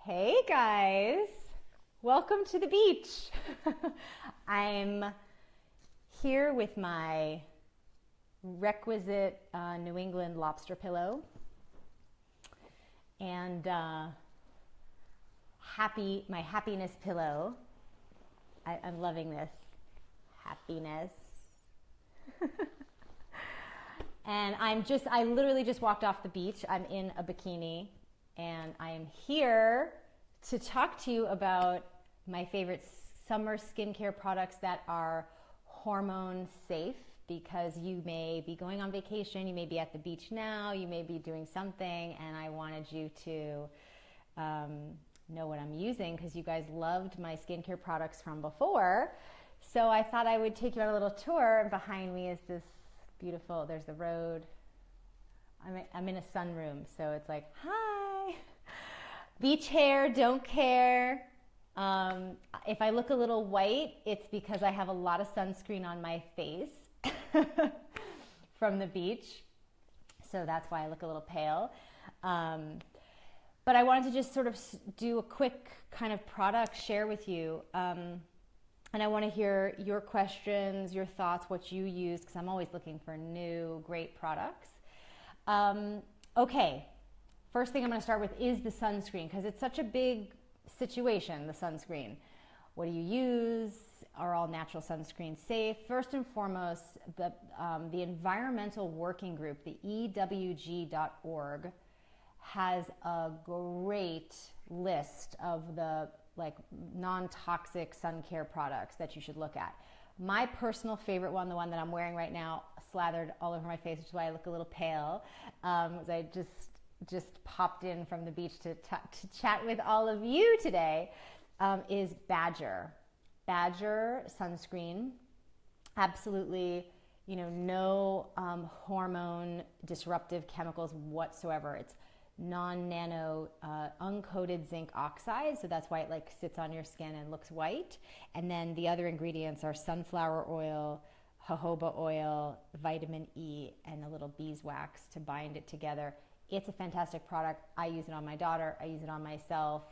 Hey guys, welcome to the beach. I'm here with my requisite New England lobster pillow and my happiness pillow. I'm loving this happiness. And I literally just walked off the beach. I'm in a bikini and I am here to talk to you about my favorite summer skincare products that are hormone safe, because you may be going on vacation, you may be at the beach now, you may be doing something, and I wanted you to know what I'm using because you guys loved my skincare products from before. So I thought I would take you on a little tour, and behind me is this beautiful, there's the road. I'm in a sunroom, so it's like, hi, beach hair, don't care. If I look a little white, it's because I have a lot of sunscreen on my face from the beach. So that's why I look a little pale. But I wanted to just sort of do a quick kind of product share with you. And I want to hear your questions, your thoughts, what you use, because I'm always looking for new, great products. Okay, first thing I'm going to start with is the sunscreen, because it's such a big situation, the sunscreen. What do you use? Are all natural sunscreens safe? First and foremost, the Environmental Working Group, the EWG.org, has a great list of the non-toxic sun care products that you should look at. My personal favorite one, the one that I'm wearing right now, slathered all over my face, which is why I look a little pale, as I just popped in from the beach to chat with all of you today, is Badger sunscreen. Absolutely, no hormone disruptive chemicals whatsoever. It's non-nano uncoated zinc oxide, so that's why it sits on your skin and looks white. And then the other ingredients are sunflower oil, jojoba oil, vitamin E, and a little beeswax to bind it together. It's a fantastic product. I use it on my daughter. I use it on myself.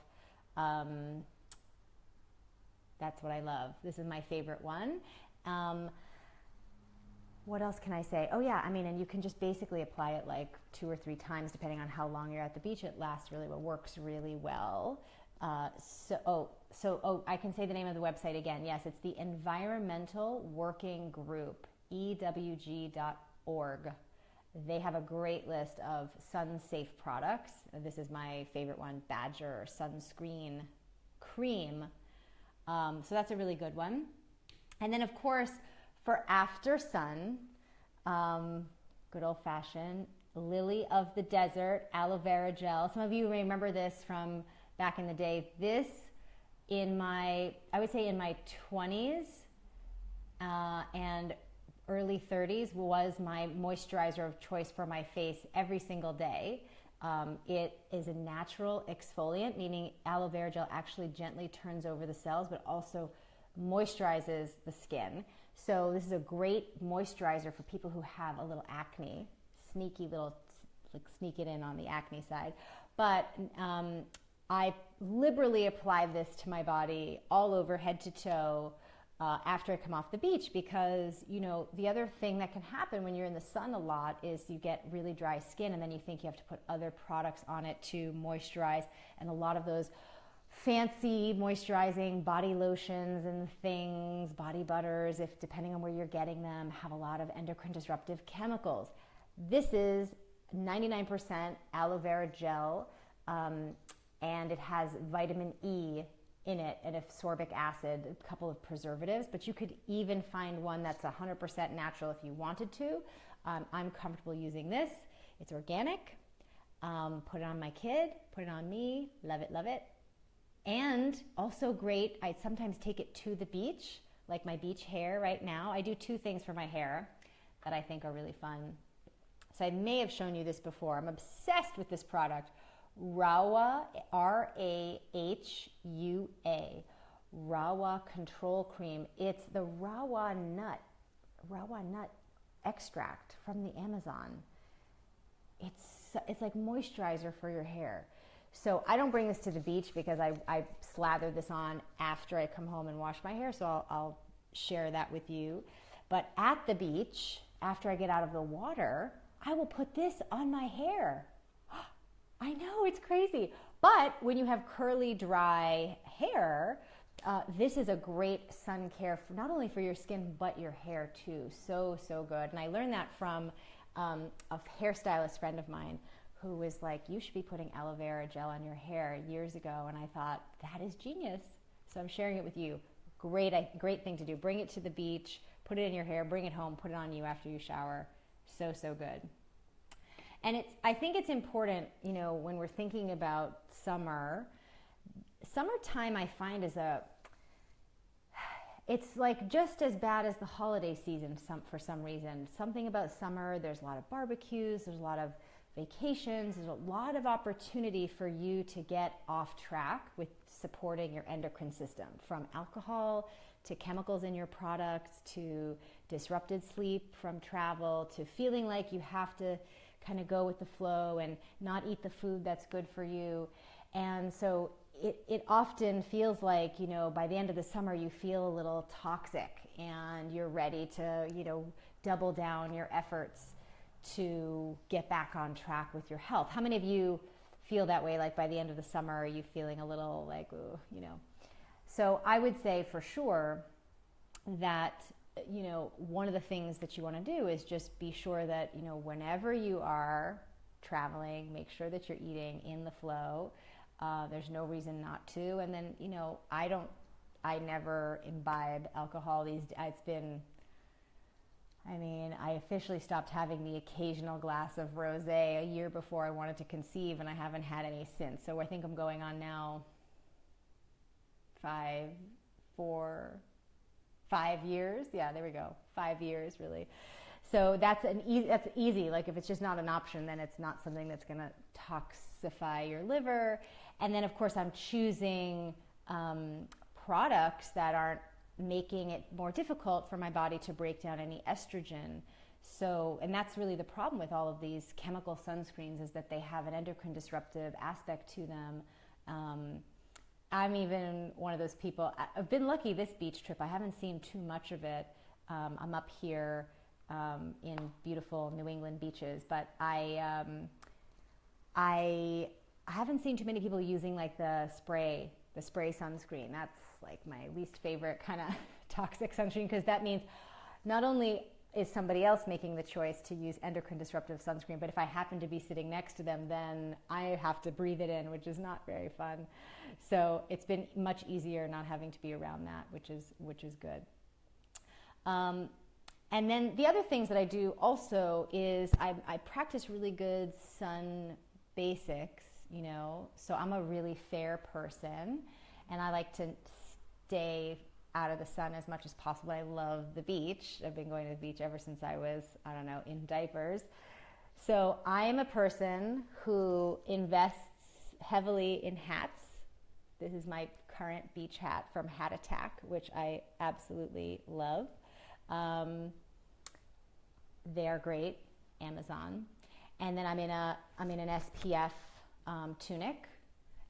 That's what I love. This is my favorite one. What else can I say? Oh yeah, and you can just basically apply it 2 or 3 times depending on how long you're at the beach. It lasts really well, works really well. I can say the name of the website again. Yes, it's the Environmental Working Group, EWG.org. They have a great list of sun-safe products. This is my favorite one, Badger Sunscreen Cream. So that's a really good one. And then, of course, for after sun, good old-fashioned Lily of the Desert aloe vera gel. Some of you may remember this from back in the day. This, I would say in my 20s and early 30s, was my moisturizer of choice for my face every single day. It is a natural exfoliant, meaning aloe vera gel actually gently turns over the cells, but also moisturizes the skin. So this is a great moisturizer for people who have a little acne, sneak it in on the acne side. But I liberally apply this to my body all over, head to toe, after I come off the beach, because the other thing that can happen when you're in the sun a lot is you get really dry skin, and then you think you have to put other products on it to moisturize, and a lot of those fancy moisturizing body lotions and things, body butters, depending on where you're getting them, have a lot of endocrine disruptive chemicals. This is 99% aloe vera gel, and it has vitamin E in it and ascorbic acid, a couple of preservatives, but you could even find one that's 100% natural if you wanted to. I'm comfortable using this. It's organic. Put it on my kid, put it on me, love it, love it. And also great, I sometimes take it to the beach, like my beach hair right now. I do 2 things for my hair that I think are really fun. So I may have shown you this before. I'm obsessed with this product, Rawa, R-A-H-U-A, Rawa Control Cream. It's the Rawa nut extract from the Amazon. It's like moisturizer for your hair. So I don't bring this to the beach because I slather this on after I come home and wash my hair, so I'll share that with you. But at the beach, after I get out of the water, I will put this on my hair. I know, it's crazy. But when you have curly, dry hair, this is a great sun care, for, not only for your skin, but your hair too. So, so good. And I learned that from a hairstylist friend of mine who was like, you should be putting aloe vera gel on your hair years ago. And I thought, that is genius. So I'm sharing it with you. Great thing to do. Bring it to the beach, put it in your hair, bring it home, put it on you after you shower. So, so good. And I think it's important, you know, when we're thinking about summertime I find it's like just as bad as the holiday season for some reason. Something about summer, there's a lot of barbecues, there's a lot of vacations, there's a lot of opportunity for you to get off track with supporting your endocrine system, from alcohol to chemicals in your products to disrupted sleep from travel to feeling like you have to kind of go with the flow and not eat the food that's good for you. And so it often feels like, you know, by the end of the summer, you feel a little toxic and you're ready to, you know, double down your efforts to get back on track with your health. How many of you feel that way? Like by the end of the summer, are you feeling a little like, ooh, you know? So I would say for sure that, you know, one of the things that you want to do is just be sure that, you know, whenever you are traveling, make sure that you're eating in the flow. There's no reason not to. And then, you know, I never imbibe alcohol these days. I officially stopped having the occasional glass of rosé a year before I wanted to conceive, and I haven't had any since. So I think I'm going on now 5 years. Yeah, there we go. 5 years, really. So that's easy. Like if it's just not an option, then it's not something that's going to toxify your liver. And then of course I'm choosing products that aren't making it more difficult for my body to break down any estrogen. So, and that's really the problem with all of these chemical sunscreens, is that they have an endocrine disruptive aspect to them. I'm even one of those people. I've been lucky this beach trip. I haven't seen too much of it. I'm up here in beautiful New England beaches, but I haven't seen too many people using like the spray sunscreen. That's like my least favorite kind of toxic sunscreen, because that means not only is somebody else making the choice to use endocrine disruptive sunscreen, but if I happen to be sitting next to them, then I have to breathe it in, which is not very fun. So it's been much easier not having to be around that, which is good. And then the other things that I do also is I practice really good sun basics, you know. So I'm a really fair person, and I like to stay out of the sun as much as possible. I love the beach. I've been going to the beach ever since I was, I don't know, in diapers. So I am a person who invests heavily in hats. This is my current beach hat from Hat Attack, which I absolutely love. They're great, Amazon. And then I'm in an SPF tunic,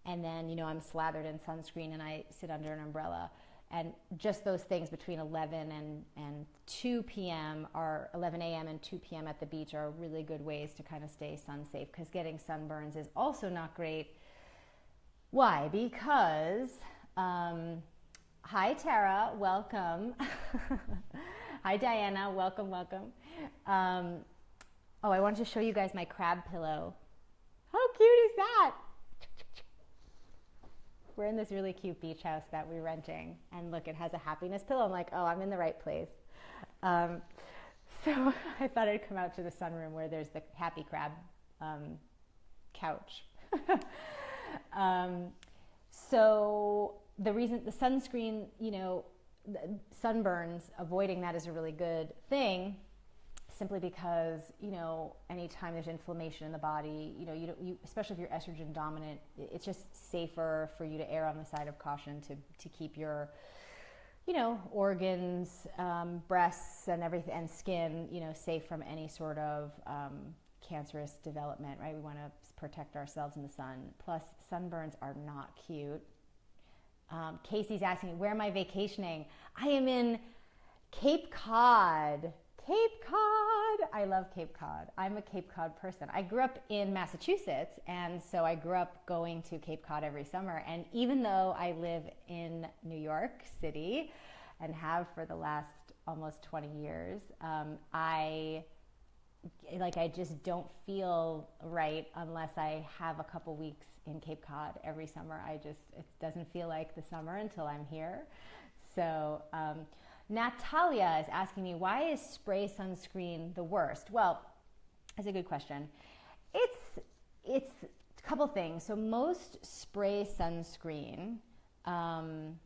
and then, you know, I'm slathered in sunscreen, and I sit under an umbrella. And just those things between 11 and 2 p.m. or 11 a.m. and 2 p.m. at the beach are really good ways to kind of stay sun safe, because getting sunburns is also not great. Why? Because, hi Tara, welcome. Hi Diana, welcome. Oh, I wanted to show you guys my crab pillow. How cute is that? We're in this really cute beach house that we're renting, and look, it has a happiness pillow. I'm like, oh, I'm in the right place. So I thought I'd come out to the sunroom where there's the happy crab couch. So the reason, the sunscreen, you know, sunburns, avoiding that is a really good thing, simply because, you know, anytime there's inflammation in the body, you know, you especially if you're estrogen dominant, it's just safer for you to err on the side of caution to keep your, you know, organs, breasts and everything, and skin, you know, safe from any sort of cancerous development, right? We want to protect ourselves in the sun. Plus, sunburns are not cute. Casey's asking, where am I vacationing? I am in Cape Cod. Cape Cod. I love Cape Cod. I'm a Cape Cod person. I grew up in Massachusetts, and so I grew up going to Cape Cod every summer. And even though I live in New York City and have for the last almost 20 years, I just don't feel right unless I have a couple weeks in Cape Cod every summer. It doesn't feel like the summer until I'm here. So Natalia is asking me, why is spray sunscreen the worst? Well, that's a good question. It's a couple things. So most spray sunscreen, and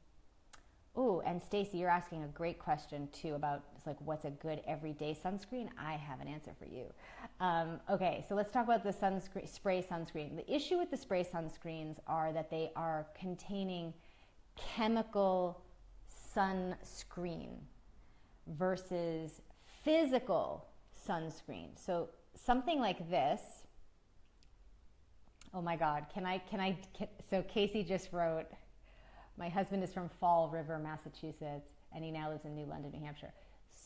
Stacy, you're asking a great question too about what's a good everyday sunscreen. I have an answer for you. Okay, so let's talk about the spray sunscreen. The issue with the spray sunscreens are that they are containing chemical sunscreen versus physical sunscreen. So something like this. Oh my God, so Casey just wrote, my husband is from Fall River, Massachusetts, and he now lives in New London, New Hampshire.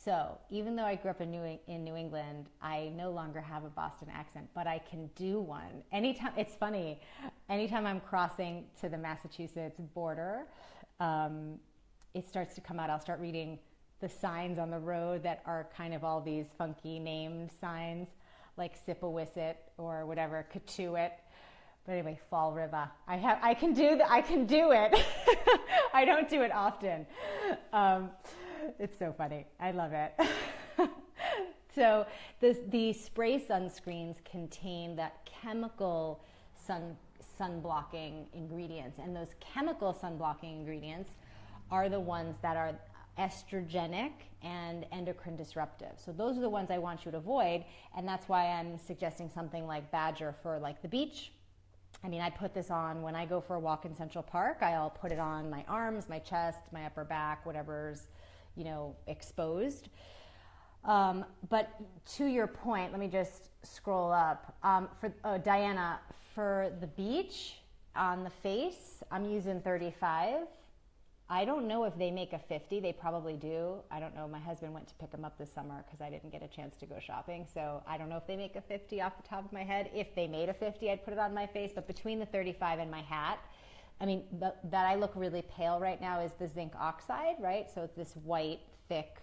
So even though I grew up in New England, I no longer have a Boston accent, but I can do one. It's funny, anytime I'm crossing to the Massachusetts border, it starts to come out. I'll start reading the signs on the road that are kind of all these funky named signs, like Sippawisset or whatever, Katuit. But anyway, Fall River. I can do it. I don't do it often. It's so funny. I love it. So the spray sunscreens contain that chemical sun blocking ingredients, and those chemical sun blocking ingredients are the ones that are estrogenic and endocrine disruptive. So those are the ones I want you to avoid, and that's why I'm suggesting something like Badger for the beach. I mean, I put this on when I go for a walk in Central Park. I'll put it on my arms, my chest, my upper back, whatever's, exposed. But to your point, let me just scroll up. Diana, for the beach on the face, I'm using 35. I don't know if they make a 50. They probably do. I don't know. My husband went to pick them up this summer because I didn't get a chance to go shopping. So I don't know if they make a 50 off the top of my head. If they made a 50, I'd put it on my face. But between the 35 and my hat, I mean, that I look really pale right now is the zinc oxide, right? So it's this white, thick.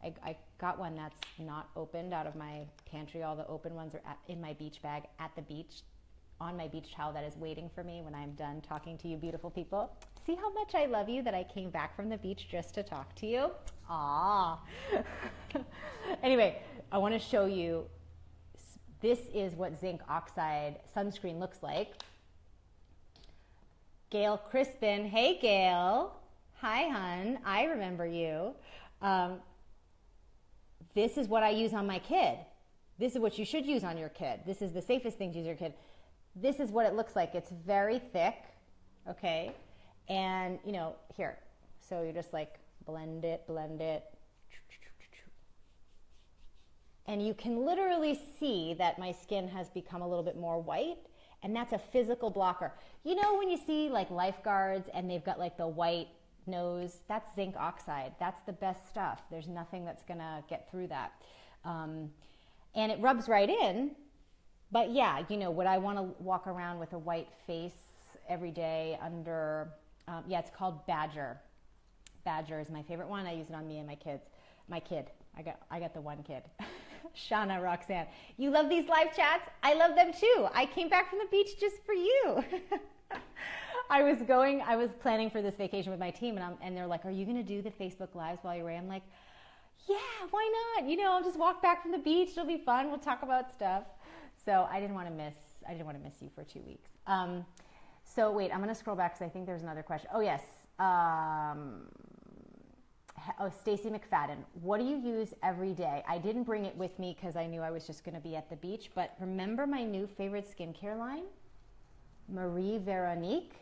I got one that's not opened out of my pantry. All the open ones are in my beach bag at the beach, on my beach towel that is waiting for me when I'm done talking to you beautiful people. See how much I love you that I came back from the beach just to talk to you? Aww. Anyway, I want to show you, this is what zinc oxide sunscreen looks like. Gail Crispin. Hey, Gail. Hi, hun. I remember you. This is what I use on my kid. This is what you should use on your kid. This is the safest thing to use on your kid. This is what it looks like. It's very thick, okay? And, here. So you just blend it. And you can literally see that my skin has become a little bit more white, and that's a physical blocker. When you see lifeguards and they've got the white nose, that's zinc oxide. That's the best stuff. There's nothing that's gonna get through that. And it rubs right in. But yeah, would I want to walk around with a white face every day under, it's called Badger. Badger is my favorite one. I use it on me and my kids. My kid. I got the one kid. Shauna Roxanne. You love these live chats? I love them too. I came back from the beach just for you. I was planning for this vacation with my team, and they're like, are you going to do the Facebook Lives while you're away? I'm like, yeah, why not? I'll just walk back from the beach. It'll be fun. We'll talk about stuff. So I didn't want to miss you for 2 weeks. So wait, I'm going to scroll back because I think there's another question. Oh yes. Stacy McFadden. What do you use every day? I didn't bring it with me because I knew I was just going to be at the beach. But remember my new favorite skincare line, Marie Veronique,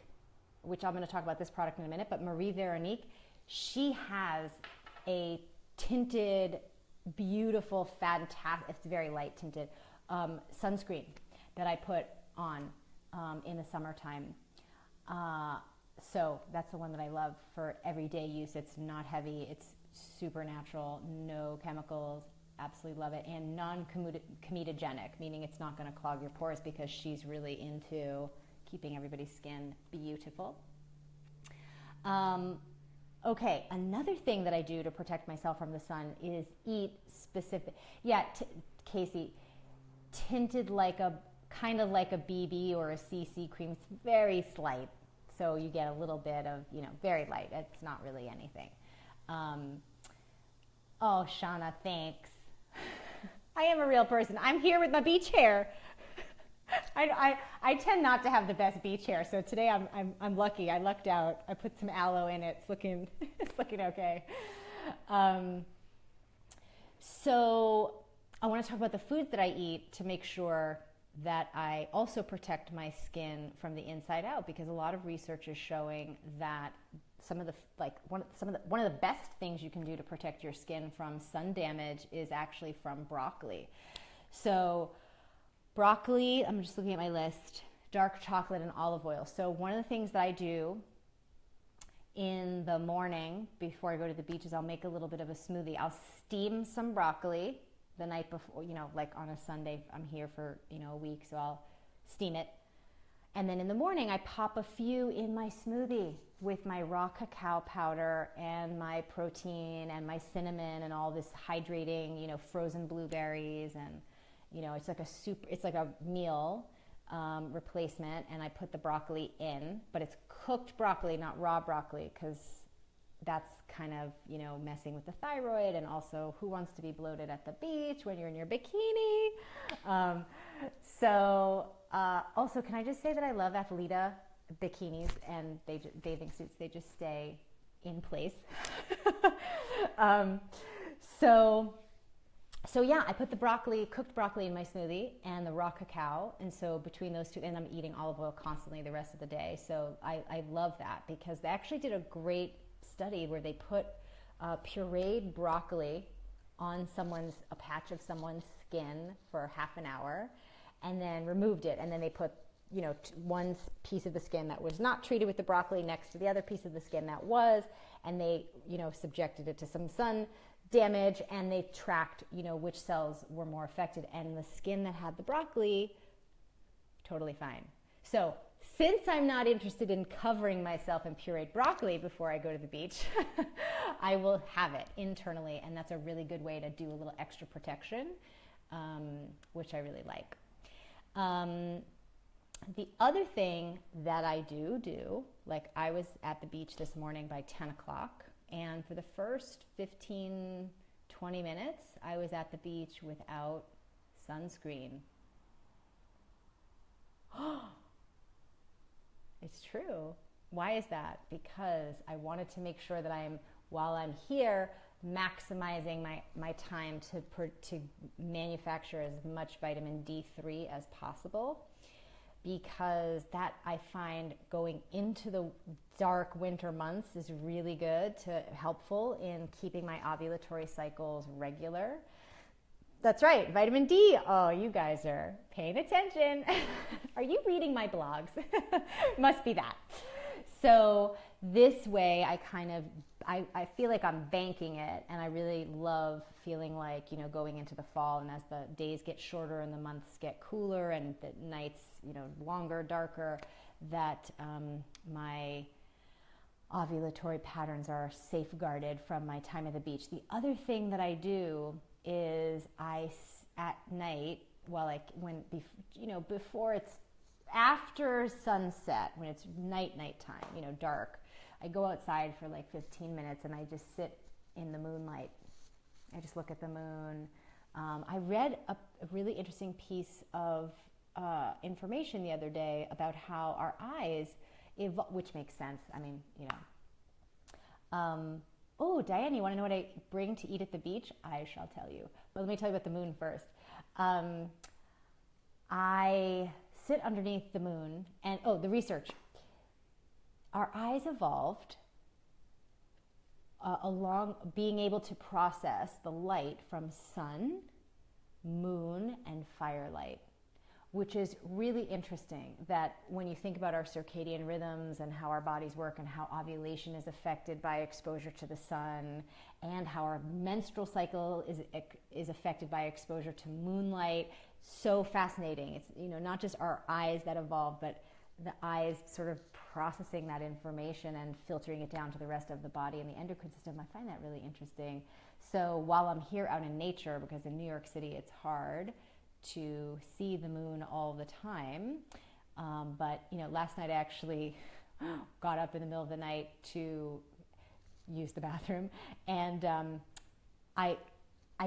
which I'm going to talk about this product in a minute. But Marie Veronique, she has a tinted, beautiful, fantastic. It's very light tinted. sunscreen that I put on in the summertime. So that's the one that I love for everyday use. It's not heavy. It's super natural, no chemicals. Absolutely love it. And non-comedogenic, meaning it's not going to clog your pores, because she's really into keeping everybody's skin beautiful. Okay, another thing that I do to protect myself from the sun is eat specific, Casey, tinted like a, kind of like a BB or a CC cream. It's very slight, so you get a little bit of, very light. It's not really anything. Oh, Shauna, thanks. I am a real person. I'm here with my beach hair. I tend not to have the best beach hair, so today I'm lucky. I lucked out. I put some aloe in it. It's looking okay. So I want to talk about the foods that I eat to make sure that I also protect my skin from the inside out, because a lot of research is showing that one of the best things you can do to protect your skin from sun damage is actually from broccoli. So broccoli, I'm just looking at my list, dark chocolate and olive oil. So one of the things that I do in the morning before I go to the beach is I'll make a little bit of a smoothie. I'll steam some broccoli the night before, like on a Sunday, I'm here for, a week, so I'll steam it. And then in the morning, I pop a few in my smoothie with my raw cacao powder and my protein and my cinnamon and all this hydrating, frozen blueberries. And, it's like a meal replacement. And I put the broccoli in, but it's cooked broccoli, not raw broccoli, because that's kind of, messing with the thyroid. And also, who wants to be bloated at the beach when you're in your bikini? Also, can I just say that I love Athleta bikinis and bathing suits. They just stay in place. So yeah, I put the cooked broccoli in my smoothie and the raw cacao. And so between those two, and I'm eating olive oil constantly the rest of the day. So I love that, because they actually did a great study where they put pureed broccoli on a patch of someone's skin for half an hour, and then removed it. And then they put, one piece of the skin that was not treated with the broccoli next to the other piece of the skin that was, and they, subjected it to some sun damage, and they tracked, which cells were more affected. And the skin that had the broccoli, totally fine. So since I'm not interested in covering myself in pureed broccoli before I go to the beach, I will have it internally, and that's a really good way to do a little extra protection, which I really like. The other thing that I do, like I was at the beach this morning by 10 o'clock, and for the first 15, 20 minutes, I was at the beach without sunscreen. It's true. Why is that? Because I wanted to make sure that while I'm here, maximizing my time to manufacture as much vitamin D3 as possible, because that I find going into the dark winter months is really helpful in keeping my ovulatory cycles regular. That's right, vitamin D. Oh, you guys are paying attention. Are you reading my blogs? Must be that. So this way I feel like I'm banking it, and I really love feeling like, going into the fall, and as the days get shorter and the months get cooler and the nights, longer, darker, that my ovulatory patterns are safeguarded from my time at the beach. The other thing that I do is at night, before it's after sunset, when it's nighttime, dark, I go outside for like 15 minutes and I just sit in the moonlight. I just look at the moon. I read a really interesting piece of information the other day about how our eyes which makes sense. I mean, oh, Diane, you want to know what I bring to eat at the beach? I shall tell you. But let me tell you about the moon first. I sit underneath the moon, and the research. Our eyes evolved along being able to process the light from sun, moon, and firelight, which is really interesting that when you think about our circadian rhythms and how our bodies work and how ovulation is affected by exposure to the sun and how our menstrual cycle is affected by exposure to moonlight. So fascinating. It's, you know, not just our eyes that evolve, but the eyes sort of processing that information and filtering it down to the rest of the body and the endocrine system. I find that really interesting. So while I'm here out in nature, because in New York City it's hard to see the moon all the time, but you know, last night I actually got up in the middle of the night to use the bathroom, and I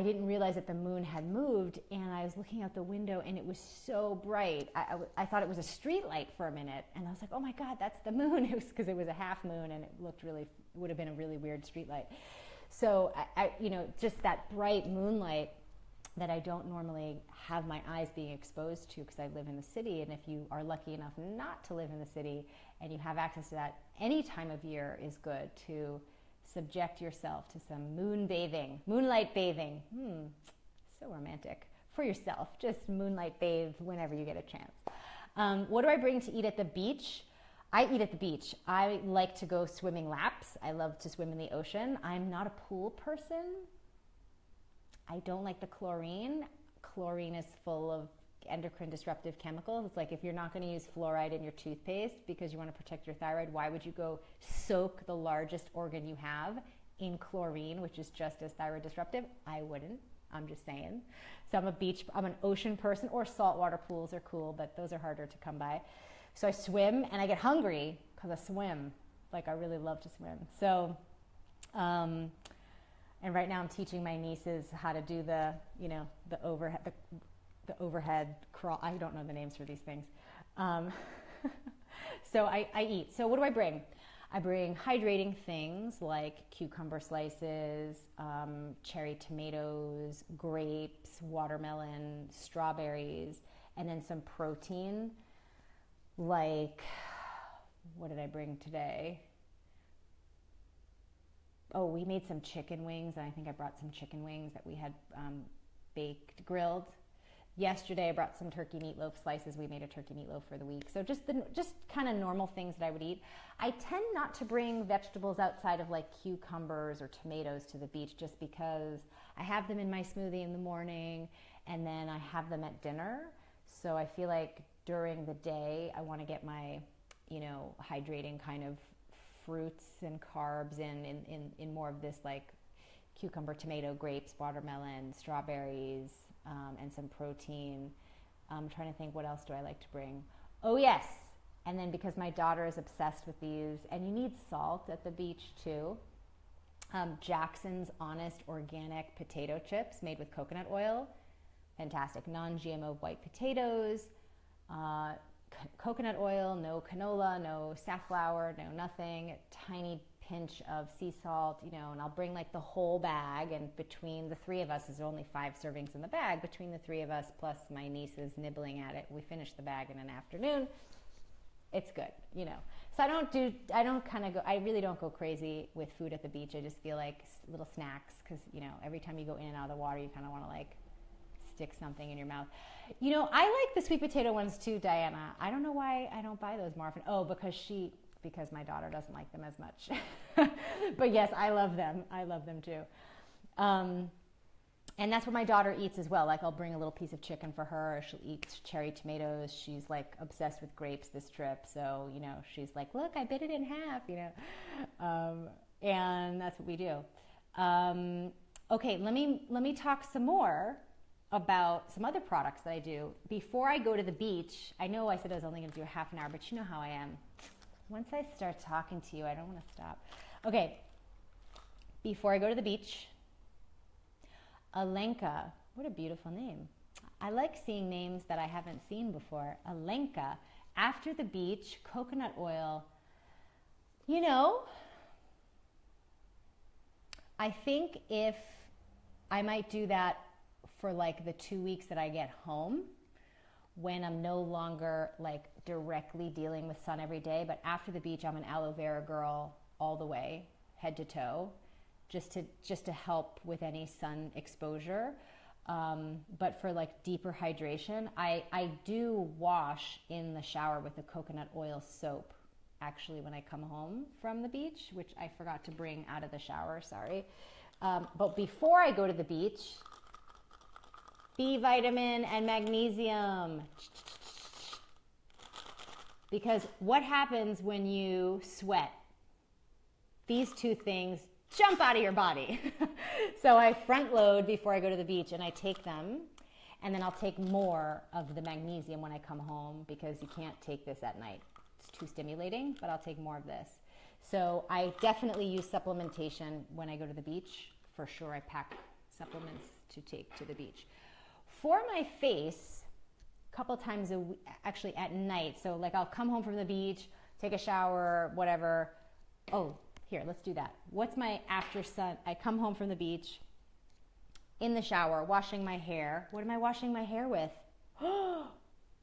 didn't realize that the moon had moved, and I was looking out the window and it was so bright. I thought it was a street light for a minute, and I was like, oh my God, that's the moon. It was because it was a half moon and it looked really, would have been a really weird street light. So I you know, just that bright moonlight that I don't normally have my eyes being exposed to because I live in the city. And if you are lucky enough not to live in the city and you have access to that, any time of year is good to subject yourself to some moonlight bathing. So romantic. For yourself, just moonlight bathe whenever you get a chance. What do I bring to eat at the beach? I eat at the beach. I like to go swimming laps. I love to swim in the ocean. I'm not a pool person. I don't like the chlorine. Chlorine is full of endocrine disruptive chemicals. It's like if you're not going to use fluoride in your toothpaste because you want to protect your thyroid, why would you go soak the largest organ you have in chlorine, which is just as thyroid disruptive? I wouldn't. I'm just saying. So I'm an ocean person, or saltwater pools are cool, but those are harder to come by. So I swim and I get hungry because I swim. Like I really love to swim. So, and right now I'm teaching my nieces how to do the overhead crawl. I don't know the names for these things. So I eat. So what do I bring? I bring hydrating things like cucumber slices, cherry tomatoes, grapes, watermelon, strawberries, and then some protein. Like, what did I bring today? Oh, we made some chicken wings, and I think I brought some chicken wings that we had baked, grilled. Yesterday I brought some turkey meatloaf slices. We made a turkey meatloaf for the week. So just kind of normal things that I would eat. I tend not to bring vegetables outside of like cucumbers or tomatoes to the beach just because I have them in my smoothie in the morning and then I have them at dinner. So I feel like during the day I want to get my, hydrating kind of fruits and carbs in more of this like cucumber, tomato, grapes, watermelon, strawberries, and some protein. I'm trying to think, what else do I like to bring? Oh yes, and then because my daughter is obsessed with these, and you need salt at the beach too, Jackson's Honest Organic Potato Chips made with coconut oil. Fantastic. Non-GMO white potatoes, coconut oil, no canola, no safflower, no nothing, a tiny pinch of sea salt, and I'll bring like the whole bag, and between the three of us, there's only 5 servings in the bag, between the three of us plus my nieces nibbling at it, we finish the bag in an afternoon. It's good, So I really don't go crazy with food at the beach. I just feel like little snacks, because, every time you go in and out of the water, you kind of want to like stick something in your mouth. I like the sweet potato ones too, Diana. I don't know why I don't buy those more often. Oh, because my daughter doesn't like them as much. But yes, I love them. I love them too. And that's what my daughter eats as well. Like I'll bring a little piece of chicken for her. She'll eat cherry tomatoes. She's like obsessed with grapes this trip. So, she's like, look, I bit it in half, and that's what we do. Okay, let me talk some more about some other products that I do. Before I go to the beach, I know I said I was only going to do a half an hour, but you know how I am. Once I start talking to you, I don't want to stop. Okay, before I go to the beach, Alenka, what a beautiful name. I like seeing names that I haven't seen before. Alenka, after the beach, coconut oil. I think if I might do that for like the 2 weeks that I get home, when I'm no longer like directly dealing with sun every day. But after the beach, I'm an aloe vera girl all the way, head to toe, just to help with any sun exposure. But for like deeper hydration, I do wash in the shower with a coconut oil soap, actually, when I come home from the beach, which I forgot to bring out of the shower, sorry. But before I go to the beach, B vitamin and magnesium. Because what happens when you sweat? These two things jump out of your body. So I front load before I go to the beach and I take them, and then I'll take more of the magnesium when I come home because you can't take this at night. It's too stimulating, but I'll take more of this. So I definitely use supplementation when I go to the beach. For sure, I pack supplements to take to the beach. For my face, a couple times a week, actually at night. So like I'll come home from the beach, take a shower, whatever. Oh, here, let's do that. What's my after sun? I come home from the beach, in the shower, washing my hair. What am I washing my hair with? Oh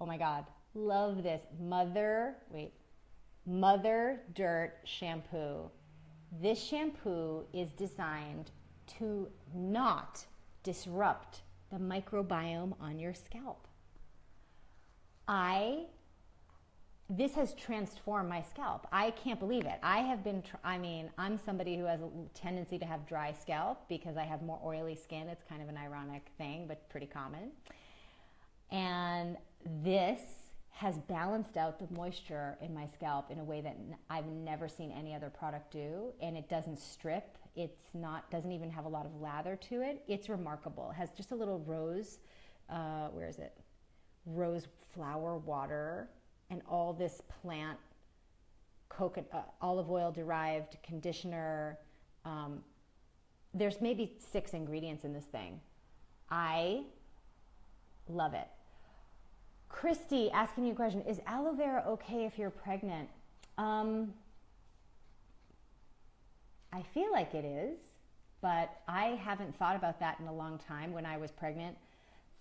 my God, love this. Mother Dirt shampoo. This shampoo is designed to not disrupt the microbiome on your scalp. This has transformed my scalp. I can't believe it. I'm somebody who has a tendency to have dry scalp because I have more oily skin. It's kind of an ironic thing, but pretty common. And this has balanced out the moisture in my scalp in a way that I've never seen any other product do. And it doesn't strip. Doesn't even have a lot of lather to it. It's remarkable. It has just a little rose, rose flower water, and all this plant olive oil derived conditioner. There's maybe 6 ingredients in this thing. I love it. Christy asking you a question, is aloe vera okay if you're pregnant? I feel like it is, but I haven't thought about that in a long time. When I was pregnant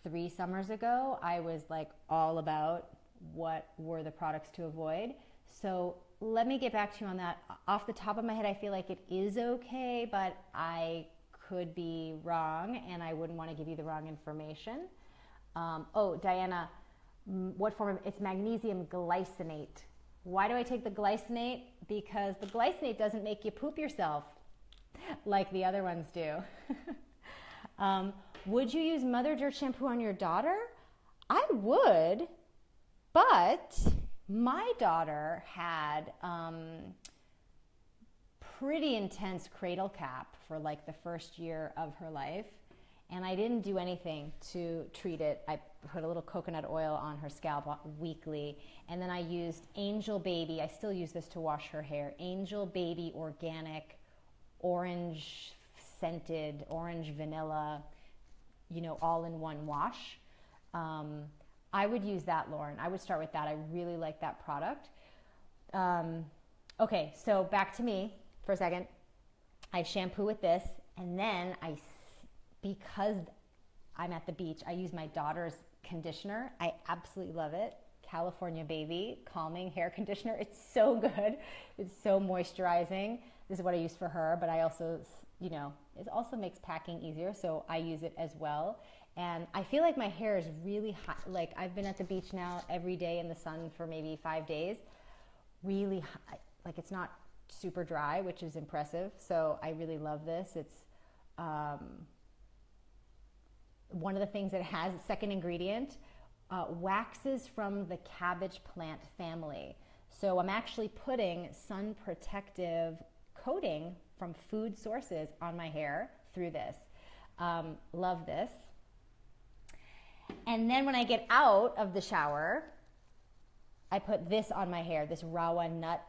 3 summers ago, I was like all about what were the products to avoid. So let me get back to you on that. Off the top of my head, I feel like it is okay, but I could be wrong and I wouldn't want to give you the wrong information. Diana, what form of, it's magnesium glycinate. Why do I take the glycinate? Because the glycinate doesn't make you poop yourself like the other ones do. Would you use Mother Dirt shampoo on your daughter? I would, but my daughter had pretty intense cradle cap for like the first year of her life, and I didn't do anything to treat it. I put a little coconut oil on her scalp weekly, and then I used Angel Baby. I still use this to wash her hair. Angel Baby organic, orange scented, orange vanilla, all-in-one wash. I would use that, Lauren. I would start with that. I really like that product. Okay, so back to me for a second. I shampoo with this, and then because I'm at the beach, I use my daughter's conditioner. I absolutely love it. California Baby calming hair conditioner. It's so good. It's so moisturizing. This is what I use for her, but I also, it also makes packing easier, so I use it as well. And I feel like my hair is really hot. Like I've been at the beach now every day in the sun for maybe 5 days. Really hot. Like it's not super dry, which is impressive. So I really love this. It's one of the things that it has, second ingredient, waxes from the cabbage plant family. So I'm actually putting sun protective coating from food sources on my hair through this. Love this. And then when I get out of the shower, I put this on my hair, this rawa nut,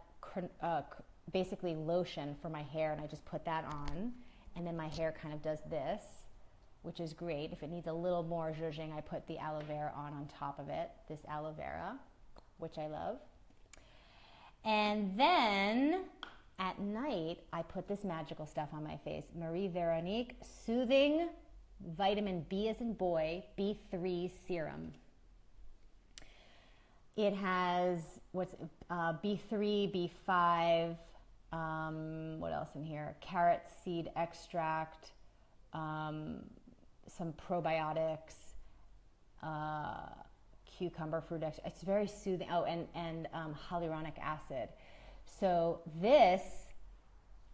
basically lotion for my hair, and I just put that on. And then my hair kind of does this, which is great. If it needs a little more zhuzhing, I put the aloe vera on top of it, this aloe vera, which I love. And then at night, I put this magical stuff on my face, Veronique Soothing Vitamin B as in boy, B3 Serum. It has B3, B5, what else in here? Carrot seed extract, some probiotics, cucumber fruit extract. It's very soothing. Oh, and hyaluronic acid. So this,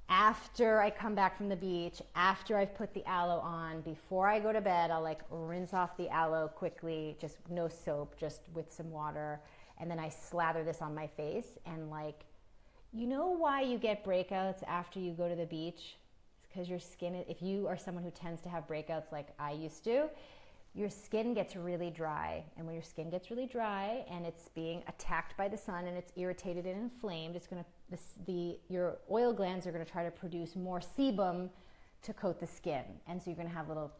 after I come back from the beach, after I've put the aloe on, before I go to bed, I'll like rinse off the aloe quickly, just no soap, just with some water. And then I slather this on my face. And like, you know why you get breakouts after you go to the beach? It's because your skin, if you are someone who tends to have breakouts like I used to, your skin gets really dry. And when your skin gets really dry and it's being attacked by the sun and it's irritated and inflamed, it's going to, your oil glands are going to try to produce more sebum to coat the skin. And so you're going to have little,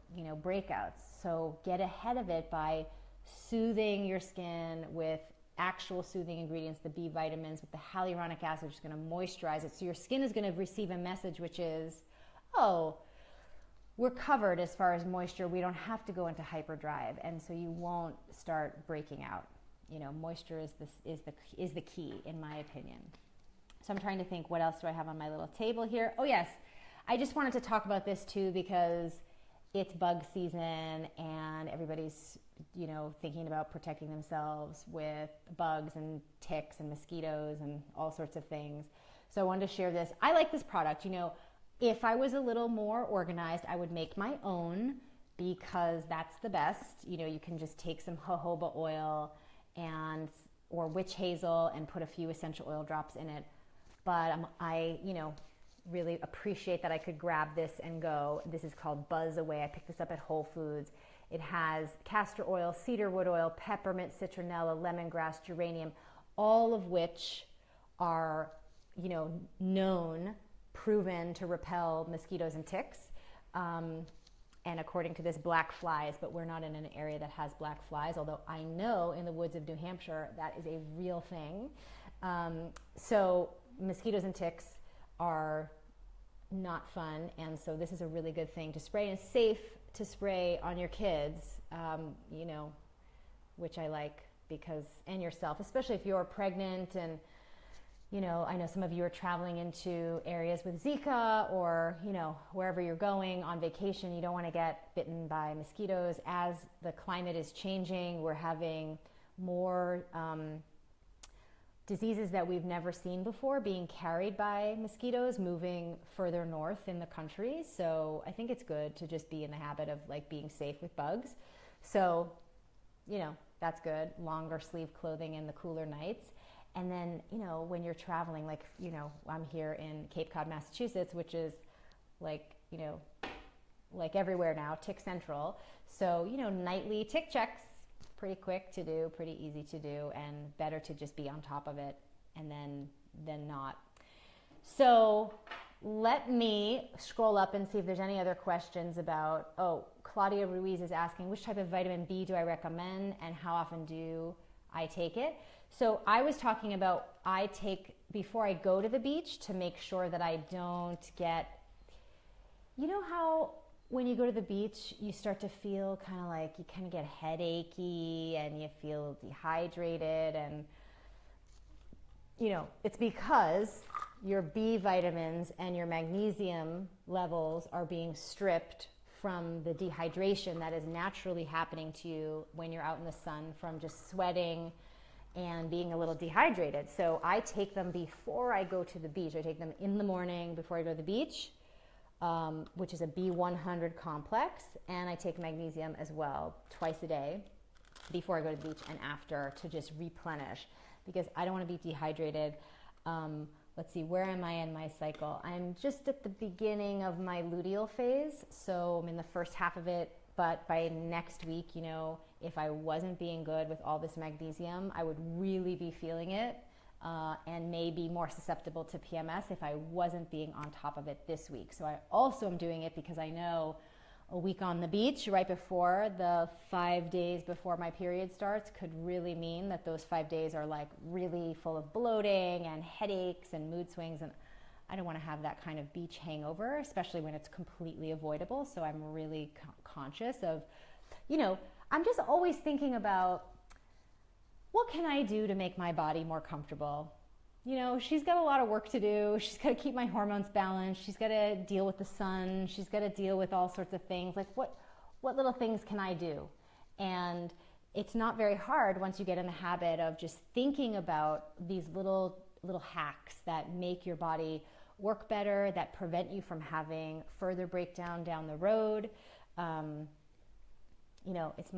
breakouts. So get ahead of it by soothing your skin with actual soothing ingredients, the B vitamins, with the hyaluronic acid, which is going to moisturize it. So your skin is going to receive a message which is, oh, we're covered as far as moisture. We don't have to go into hyperdrive, and so you won't start breaking out. Moisture is the key, in my opinion. So I'm trying to think, what else do I have on my little table here? Oh yes, I just wanted to talk about this too because it's bug season and everybody's thinking about protecting themselves with bugs and ticks and mosquitoes and all sorts of things. So I wanted to share this. I like this product. If I was a little more organized, I would make my own because that's the best. You can just take some jojoba oil or witch hazel and put a few essential oil drops in it. But I really appreciate that I could grab this and go. This is called Buzz Away. I picked this up at Whole Foods. It has castor oil, cedarwood oil, peppermint, citronella, lemongrass, geranium, all of which are, known, proven to repel mosquitoes and ticks, and according to this, black flies, but we're not in an area that has black flies, although I know in the woods of New Hampshire that is a real thing. So mosquitoes and ticks are not fun, and so this is a really good thing to spray, and it's safe to spray on your kids, which I like and yourself, especially if you're pregnant and I know some of you are traveling into areas with Zika or, wherever you're going on vacation, you don't want to get bitten by mosquitoes. As the climate is changing, we're having more diseases that we've never seen before being carried by mosquitoes moving further north in the country. So I think it's good to just be in the habit of being safe with bugs. So, that's good. Longer sleeve clothing in the cooler nights. And then, when you're traveling, I'm here in Cape Cod, Massachusetts, which is like everywhere now, tick central. So, nightly tick checks, pretty quick to do, pretty easy to do, and better to just be on top of it and then not. So let me scroll up and see if there's any other questions about, Claudia Ruiz is asking, which type of vitamin B do I recommend and how often do I take it? So I was talking about I take before I go to the beach to make sure that I don't get, how when you go to the beach, you start to feel you kind of get headachy and you feel dehydrated and, it's because your B vitamins and your magnesium levels are being stripped from the dehydration that is naturally happening to you when you're out in the sun from just sweating and being a little dehydrated. So I take them before I go to the beach. I take them in the morning before I go to the beach, which is a B100 complex, and I take magnesium as well twice a day before I go to the beach and after to just replenish because I don't want to be dehydrated. Let's see, where am I in my cycle? I'm just at the beginning of my luteal phase, so I'm in the first half of it, but by next week, if I wasn't being good with all this magnesium, I would really be feeling it and may be more susceptible to PMS if I wasn't being on top of it this week. So I also am doing it because I know a week on the beach right before the 5 days before my period starts could really mean that those 5 days are really full of bloating and headaches and mood swings, and I don't want to have that kind of beach hangover, especially when it's completely avoidable. So I'm really conscious of, I'm just always thinking about what can I do to make my body more comfortable? She's got a lot of work to do. She's got to keep my hormones balanced. She's got to deal with the sun. She's got to deal with all sorts of things. what little things can I do? And it's not very hard once you get in the habit of just thinking about these little hacks that make your body work better, that prevent you from having further breakdown down the road. You know, it's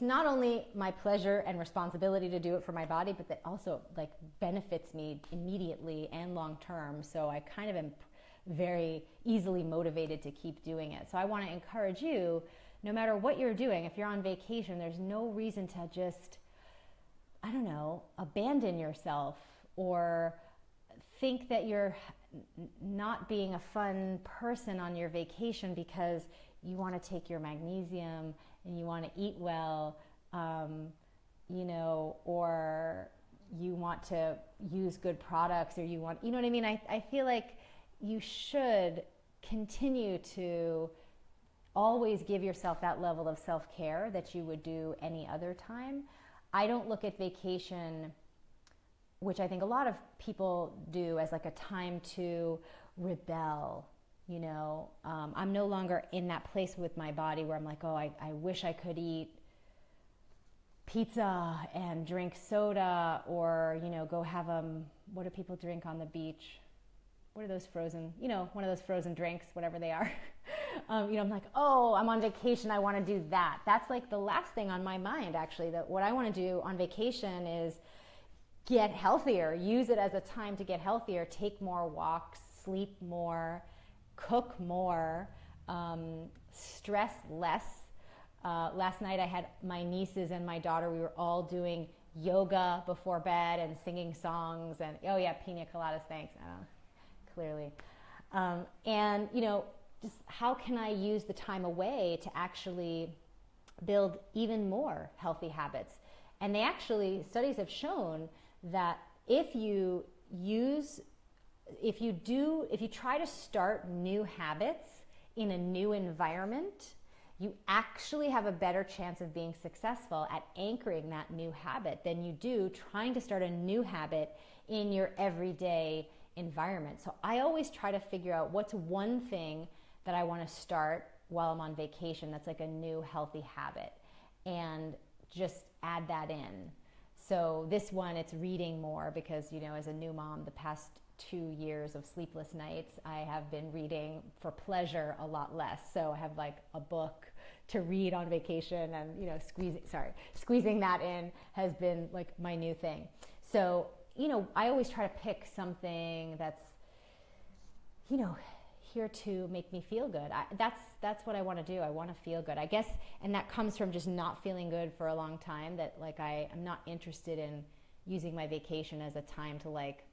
not only my pleasure and responsibility to do it for my body, but that also like benefits me immediately and long term. So I kind of am very easily motivated to keep doing it. So I want to encourage you, no matter what you're doing, if you're on vacation, there's no reason to just, I don't know, abandon yourself or think that you're not being a fun person on your vacation because you want to take your magnesium and you want to eat well, you know, or you want to use good products, or you want, you know what I mean? I feel like you should continue to always give yourself that level of self-care that you would do any other time. I don't look at vacation, which I think a lot of people do, as like a time to rebel. You know, I'm no longer in that place with my body where I'm like, oh, I wish I could eat pizza and drink soda, or, you know, go have what do people drink on the beach? What are those frozen, you know, one of those frozen drinks, whatever they are. You know, I'm like, oh, I'm on vacation, I want to do that. That's like the last thing on my mind, actually. That what I want to do on vacation is get healthier, use it as a time to get healthier, take more walks, sleep more, cook more, stress less. Last night I had my nieces and my daughter, we were all doing yoga before bed and singing songs, and oh yeah, pina coladas, thanks. Clearly. And, you know, just how can I use the time away to actually build even more healthy habits? And studies have shown that if you try to start new habits in a new environment, you actually have a better chance of being successful at anchoring that new habit than you do trying to start a new habit in your everyday environment. So I always try to figure out what's one thing that I want to start while I'm on vacation that's like a new healthy habit, and just add that in. So this one, it's reading more, because, you know, as a new mom, the past 2 years of sleepless nights, I have been reading for pleasure a lot less. So I have like a book to read on vacation, and, you know, squeezing that in has been like my new thing. So, you know, I always try to pick something that's, you know, here to make me feel good. That's what I want to do. I want to feel good, I guess. And that comes from just not feeling good for a long time, that like I'm not interested in using my vacation as a time to like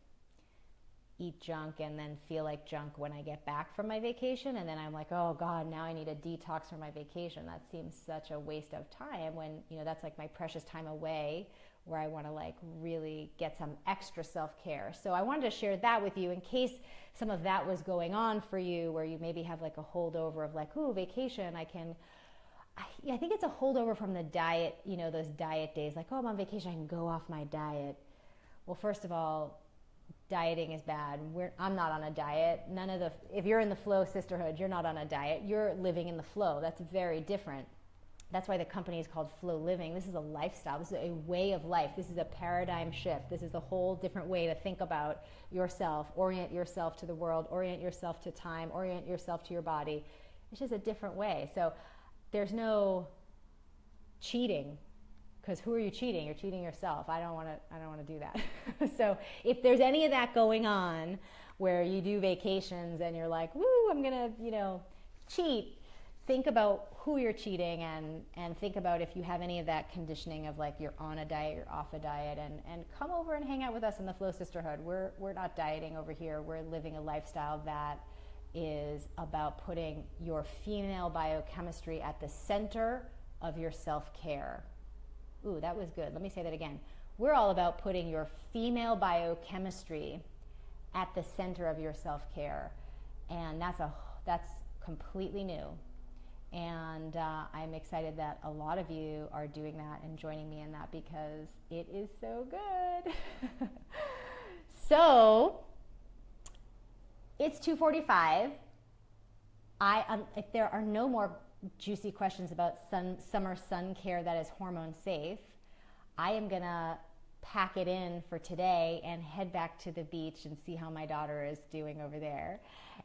eat junk and then feel like junk when I get back from my vacation. And then I'm like, oh God, now I need a detox from my vacation. That seems such a waste of time, when, you know, that's like my precious time away where I want to like really get some extra self-care. So I wanted to share that with you in case some of that was going on for you, where you maybe have like a holdover of like, ooh, vacation, I think it's a holdover from the diet, you know, those diet days, like, oh, I'm on vacation, I can go off my diet. Well, first of all, dieting is bad. I'm not on a diet. If you're in the flow sisterhood, you're not on a diet. You're living in the flow. That's very different. That's why the company is called Flow Living. This is a lifestyle. This is a way of life. This is a paradigm shift. This is a whole different way to think about yourself, orient yourself to the world, orient yourself to time, orient yourself to your body. It's just a different way. So there's no cheating, because who are you cheating? You're cheating yourself. I don't want to do that. So if there's any of that going on where you do vacations and you're like, woo, I'm going to, you know, cheat, think about who you're cheating, and think about if you have any of that conditioning of like you're on a diet, you're off a diet, and come over and hang out with us in the Flow Sisterhood. We're not dieting over here. We're living a lifestyle that is about putting your female biochemistry at the center of your self-care. Ooh, that was good. Let me say that again. We're all about putting your female biochemistry at the center of your self-care. And that's completely new. And I'm excited that a lot of you are doing that and joining me in that, because it is so good. So it's 2:45. If there are no more juicy questions about summer sun care that is hormone safe, I am gonna pack it in for today and head back to the beach and see how my daughter is doing over there.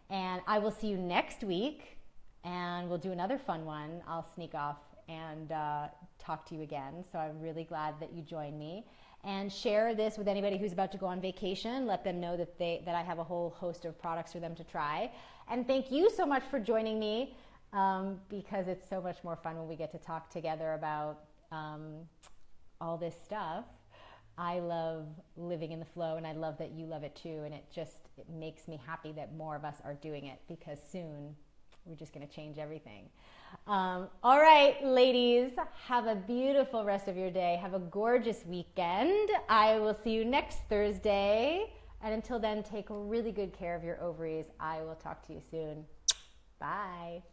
And I will see you next week, and we'll do another fun one. I'll sneak off and talk to you again. So I'm really glad that you joined me. And share this with anybody who's about to go on vacation. Let them know that I have a whole host of products for them to try. And thank you so much for joining me, because it's so much more fun when we get to talk together about all this stuff. I love living in the flow, and I love that you love it too. And it makes me happy that more of us are doing it, because soon we're just going to change everything. All right, ladies, have a beautiful rest of your day. Have a gorgeous weekend. I will see you next Thursday. And until then, take really good care of your ovaries. I will talk to you soon. Bye.